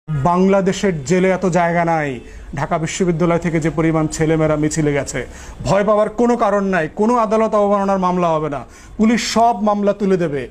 বাংলাদেশের জেলে এত জায়গা নাই। ঢাকা বিশ্ববিদ্যালয় থেকে যে পরিমাণ ছেলেমেয়েরা মিছিলে গেছে, ভয় পাওয়ার কোনো কারণ নাই। কোনো আদালত অবমাননার মামলা হবে না। পুলিশ সব মামলা তুলে দেবে।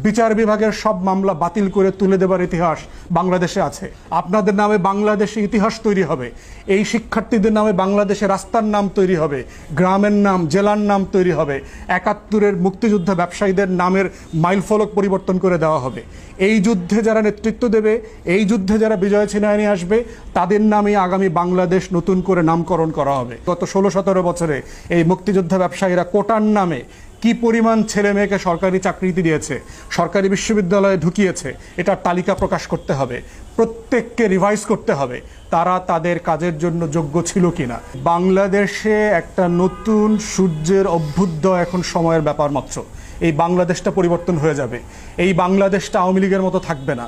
বিচার বিভাগের সব মামলা বাতিল করে তুলে দেবার ইতিহাস বাংলাদেশে আছে। আপনাদের নামে বাংলাদেশে ইতিহাস তৈরি হবে। এই শিক্ষার্থীদের নামে বাংলাদেশে রাস্তার নাম তৈরি হবে, গ্রামের নাম, জেলার নাম তৈরি হবে। ৭১-এর মুক্তিযোদ্ধা ব্যবসায়ীদের নামের মাইলফলক পরিবর্তন করে দেওয়া হবে। এই যুদ্ধে যারা নেতৃত্ব দেবে, এই যুদ্ধে যারা বিজয় ছিনিয়ে নিয়ে আসবে, তাদের নামে আগামী বাংলাদেশ নতুন করে নামকরণ করা হবে। গত ১৬-১৭ বছরে এই মুক্তিযোদ্ধা ব্যবসায়ীরা কোটার নামে কি পরিমাণ ছেলে মেয়েকে সরকারি চাকরিতে দিয়েছে, সরকারি বিশ্ববিদ্যালয়ে ঢুকিয়েছে, এটার তালিকা প্রকাশ করতে হবে। প্রত্যেককে রিভাইজ করতে হবে তারা তাদের কাজের জন্য যোগ্য ছিল কিনা। বাংলাদেশে একটা নতুন সূর্যের অভ্যুদয় এখন সময়ের ব্যাপার মাত্র। এই বাংলাদেশটা পরিবর্তন হয়ে যাবে। এই বাংলাদেশটা আওয়ামী লীগের মতো থাকবে না।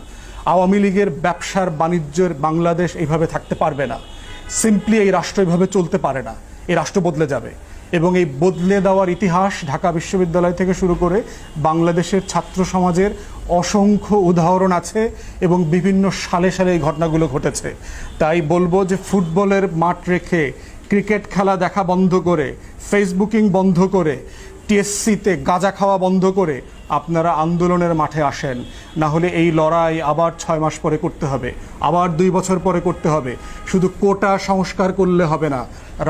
আওয়ামী লীগের ব্যবসার বাণিজ্যের বাংলাদেশ এইভাবে থাকতে পারবে না। সিম্পলি এই রাষ্ট্র এইভাবে চলতে পারে না। এই রাষ্ট্র বদলে যাবে এবং এই বদলে দেওয়ার ইতিহাস ঢাকা বিশ্ববিদ্যালয় থেকে শুরু করে বাংলাদেশের ছাত্র সমাজের অসংখ্য উদাহরণ আছে এবং বিভিন্ন সালে সালে এই ঘটনাগুলো ঘটেছে। তাই বলবো যে ফুটবলের মাঠ রেখে, ক্রিকেট খেলা দেখা বন্ধ করে, ফেসবুকিং বন্ধ করে, টিএসসিতে গাঁজা খাওয়া বন্ধ করে আপনারা আন্দোলনের মাঠে আসেন। না হলে এই লড়াই আবার ৬ মাস পরে করতে হবে, আবার ২ বছর পরে করতে হবে। শুধু কোটা সংস্কার করলে হবে না,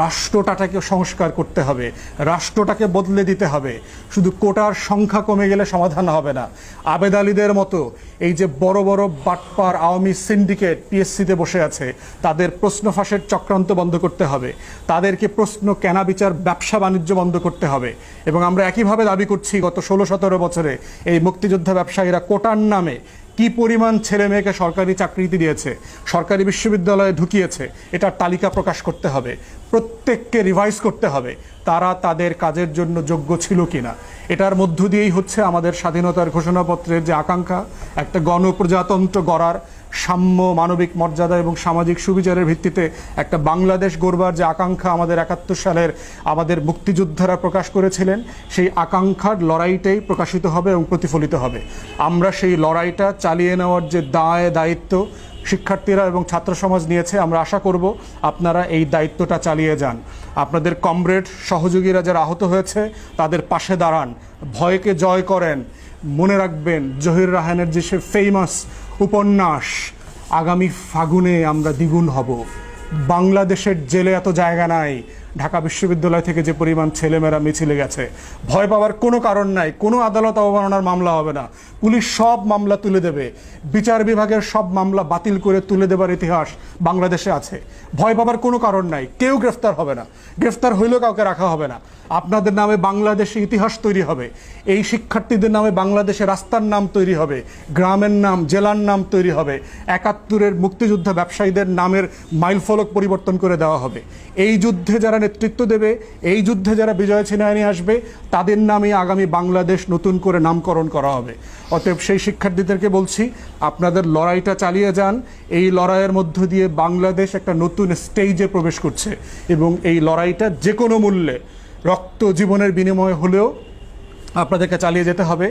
রাষ্ট্রটাকে সংস্কার করতে হবে, রাষ্ট্রটাকে বদলে দিতে হবে। শুধু কোটার সংখ্যা কমে গেলে সমাধান হবে না। আবেদ আলীদের মতো এই যে বড় বড় বাটপার আওয়ামী সিন্ডিকেট টিএসসিতে বসে আছে, তাদের প্রশ্ন ফাঁসের চক্রান্ত বন্ধ করতে হবে। তাদেরকে প্রশ্ন কেনা বিচার, ব্যবসা বাণিজ্য বন্ধ করতে হবে। এবং আমরা একইভাবে দাবি করছি, গত ১৬-১৭ বছরে এই মুক্তিযোদ্ধা ব্যবসায়ীরা কোটার নামে কি পরিমাণ ছেলে মেয়েকে সরকারি চাকরিতে দিয়েছে, সরকারি বিশ্ববিদ্যালয়ে ঢুকিয়েছে, এটার তালিকা প্রকাশ করতে হবে। প্রত্যেককে রিভাইজ করতে হবে তারা তাদের কাজের জন্য যোগ্য ছিল কিনা। এটার মধ্য দিয়েই হচ্ছে আমাদের স্বাধীনতার ঘোষণাপত্রের যে আকাঙ্ক্ষা, একটা গণপ্রজাতন্ত্র গড়ার, সাম্য, মানবিক মর্যাদা এবং সামাজিক সুবিচারের ভিত্তিতে একটা বাংলাদেশ গড়বার যে আকাঙ্ক্ষা আমাদের ৭১ সালের আমাদের মুক্তিযোদ্ধারা প্রকাশ করেছিলেন, সেই আকাঙ্ক্ষার লড়াইটাই প্রকাশিত হবে এবং প্রতিফলিত হবে। আমরা সেই লড়াইটা চালিয়ে নেওয়ার যে দায়িত্ব শিক্ষার্থীরা এবং ছাত্র সমাজ নিয়েছে, আমরা আশা করব আপনারা এই দায়িত্বটা চালিয়ে যান। আপনাদের কমরেড সহযোগীরা যারা আহত হয়েছে তাদের পাশে দাঁড়ান, ভয়কে জয় করেন। মনে রাখবেন জহির রায়হানের যে সে ফেমাস উপন্যাস, আগামী ফাগুনে আমরা দ্বিগুণ হব। বাংলাদেশের জেলে এত জায়গা নাই। ঢাকা বিশ্ববিদ্যালয় থেকে যে পরিমাণ ছেলেমেয়েরা মিছিলে গেছে, ভয় পাওয়ার কোনো কারণ নাই। কোনো আদালত অবমাননার মামলা হবে না। পুলিশ সব মামলা তুলে দেবে। বিচার বিভাগের সব মামলা বাতিল করে তুলে দেবার ইতিহাস বাংলাদেশে আছে। ভয় পাওয়ার কোনো কারণ নাই। কেউ গ্রেফতার হবে না। গ্রেফতার হইলেও কাউকে রাখা হবে না। আপনাদের নামে বাংলাদেশে ইতিহাস তৈরি হবে। এই শিক্ষার্থীদের নামে বাংলাদেশে রাস্তার নাম তৈরি হবে, গ্রামের নাম, জেলার নাম তৈরি হবে। ৭১-এর মুক্তিযোদ্ধা ব্যবসায়ীদের নামের মাইলফলক পরিবর্তন করে দেওয়া হবে। এই যুদ্ধে যারা নেতৃত্ব দেবে, এই যুদ্ধে যারা বিজয় ছিনিয়ে নিয়ে আসবে, তাদের নামে আগামী বাংলাদেশ নতুন করে নামকরণ করা হবে। অতএব সেই শিক্ষার্থীদেরকে বলছি, আপনাদের লড়াইটা চালিয়ে যান। এই লড়াইয়ের মধ্য দিয়ে বাংলাদেশ একটা নতুন স্টেজে প্রবেশ করছে এবং এই লড়াইটা যে কোনো মূল্যে, রক্ত জীবনের বিনিময়ে হলেও আপনাদেরকে চালিয়ে যেতে হবে।